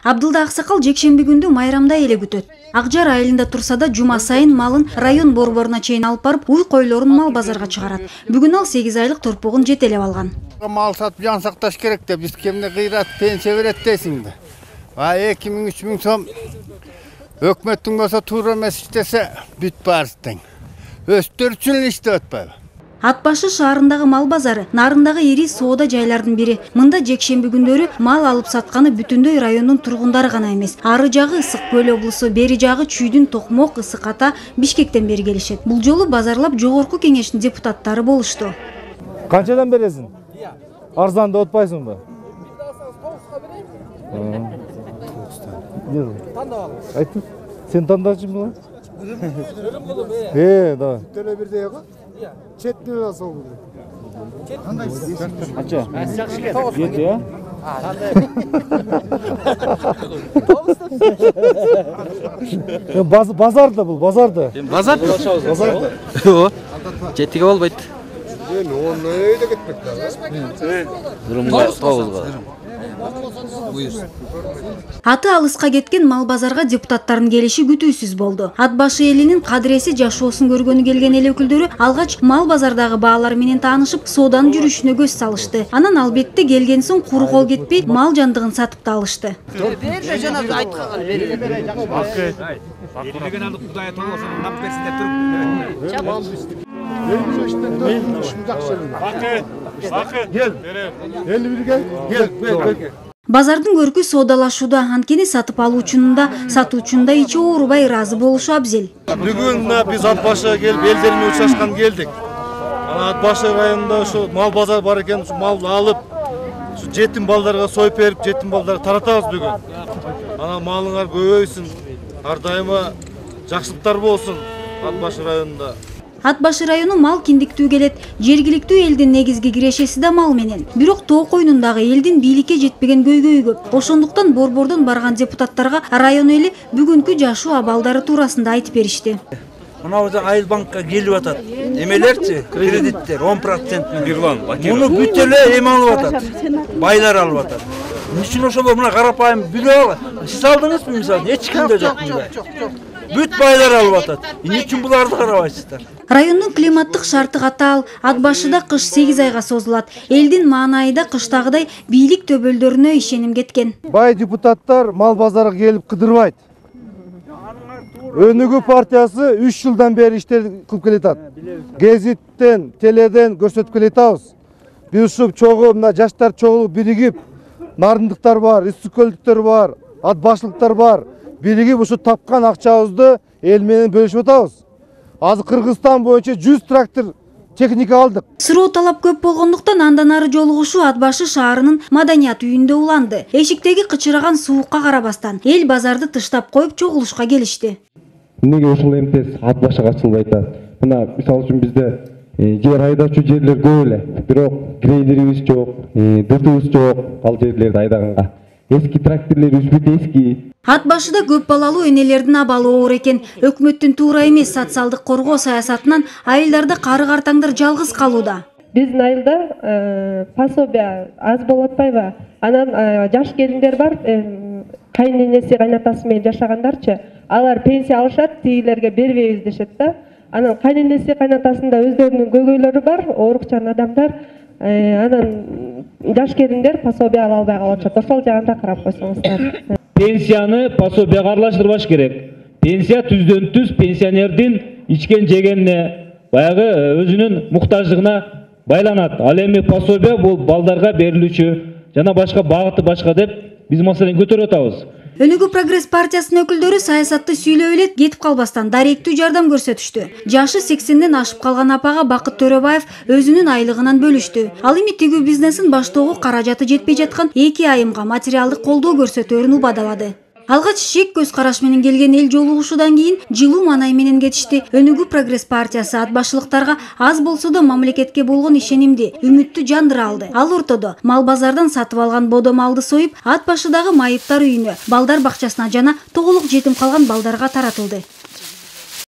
Абдылда Аксакал жекшемби күндү майрамда эле күтөт. Акжар айылында турса да жума сайын малын район борборуна чейин алып барып, уй койлорун мал базарга чыгарат. Бүгүн ал 8 айлык торпогун жетелеп алган. Мал сатып жан сакташ керек деп, биз кемне кыйрат пенсия берет дейсиңби? 2000-3000 сом өкмөттүн болсо туура эмес иштесе бүт барыстың. Өстөр үчүн иштеп атпайбы? Ат башы шаарындагы мал базары нарындагы ири соода жайлардын бири. Мында жекшемби күндөрү мал алып сатканы бүтүндөй райондун тургундары гана эмес. Ары жагы Ысык Көл облусу, бери жагы Чүйдүн, Токмок, Ысык Ата, Бишкектен бери келишет. Бул жолу базарлап жогорку кеңештин депутаттары болушту. Канчадан бересиң? Арзан деп атпайсыңбы? Тандап ал. Айтты. Сен тандачымбы? Да. Төлө бирдей го? Четтен алсаң болот. Анча? Жети, а? Базарда бул, базарда. Базар? Базарда. Жок. Жетиге болбойт. Оны өйдө кетпек да. Урумга тоозго. Аты алыска кеткен мал базарга депутаттардын келиши күтүүсүз болду. Ат башы элинин кадыреси жашоосун көргөнү келген эл өкүлдөрү алгач мал базардагы баалар менен таанышып, сооданын жүрүшүнө көз салышты. Анан албетте келген соң куру кол кетпей, мал жандыгын сатып да алышты. Берде жана айткан берди. Билеген алып Кудай тоосун нап берсиндер туруп. Базардын көркү соодалашууда, анткени сатып алуучунун да, сатуучунун да ичи оорубай ыраазы болушу абзел. Бүгүн биз ат башы келип элдермен учашкан келдик. Ат башы районунда ушу мал базар бар экен, ушу малды алып, ушу жетим балдарга союп берип, жетим балдарга таратабыз бүгүн. Анан малыңар көбөйсүн, ар дайыма жакшылыктар болсун Ат башы районунда. Ат башы району мал киндиктүү келет. Жергиликтүү элдин негизги кирешеси да мал менен. Бирок тоо койнундагы элдин бийликке жетпеген көйгөйү көп. Ошондуктан борбордон барган депутаттарга район эли бүгүнкү жашоо абалдары туурасында айтып беришти. Мына айыл банкка келип атат. Эмелерчи, кредиттер 10% Муну бүт эле эме алып атат. Байлар алып атат. Эмне үчүн ошол мына карапайым билип ал. Сиз алдыңызбы мисалы? Эч кимде жок. Бүт байлар алып атат. Эмне үчүн буларды карабайсыздар? Райондун климаттык шарты катаал, ат башыда кыш 8 айга созулат. Элдин маанайда кыштагыдай бийлик төбөлдөрүнө ишеним кеткен. Бай депутаттар мал базарга келип кыдырбайт. Өнүгүү партиясы 3 жылдан бери иштер кылып келатат. Гезиттен, теледен көрсөтүп келатабыз. Биз ушу чогуу мына жаштар чогуу биригип, нарындыктар бар, Ысык Көлдүктөр бар, ат башлыктар бар. Биригип ушу тапкан акчабызды эл менен бөлүшүп атабыз. Азыр Кыргызстан боюнча 100 трактор техника алдык. Суроо талап көп болгондуктан андан ары жолугушуу Ат башы шаарынын маданият үйүндө уланды. Эшиктеги кычыраган суукка карабастан эл базарды тыштап коюп чогулушка келишти. Эмнеге ушул эмтес ат башыга ачылбайт? Мына мисалы үчүн бизде жер айдачу жерлер көп эле. Бирок грейдерибиз жок, дытыбыз жок ал жерлерди айдаганга. Эски тракторлорубуз бүт эски. Ат башыда көп балалуу энелердин абалы оор экен. Өкмөттүн туура эмес социалдык коргоо саясатынан айылдарда кары картаңдар жалгыз калууда. Биздин айылда пособие аз болуп атпайбы? Анан жаш келиндер бар, кайненеси кайнатасы менен жашагандарчы, алар пенсия алышат, тигилерге бербейбиз дешет да. Анан кайненеси кайнатасында өздөрүнүн көйгөйлөрү бар, оорукчан адамдар, анан жаш келиндер пособие ала албай калышат. Ошол жагында карап койсоңуздар. Пенсияны пособияга аралаштырбаш керек. Пенсия түздөн түз пенсионердин ичкен жегенине, баягы өзүнүн муктаждыгына байланат. Ал эми пособия бул балдарга берилүүчү жана башка багыты башка деп биз маселени көтөрүп атабыз. Өнүгүү прогресс партиясынын өкүлдөрү саясатты сүйлөп элек кетип калбастан даректүү жардам көрсөтүштү. Жашы 80ден ашып калган апага Бакыт Төрөбаев өзүнүн айлыгынан бөлүштү. Ал эми тигүү бизнесин баштоого каражаты жетпей жаткан 2 айымга материалдык колдоо көрсөтөөрүн убадалады. Алгач шек көз караш менен келген эл жолугушуудан кийин жылуу маанай менен кетишти. Өнүгүү прогресс партиясы ат башылыктарга аз болсо да мамлекетке болгон ишенимди, үмүттү жандыра алды. Ал ортодо мал базардан сатып алган бодо малды союп, ат башыдагы майыптар үйүнө, балдар бакчасына жана тоголук жетим калган балдарга таратылды.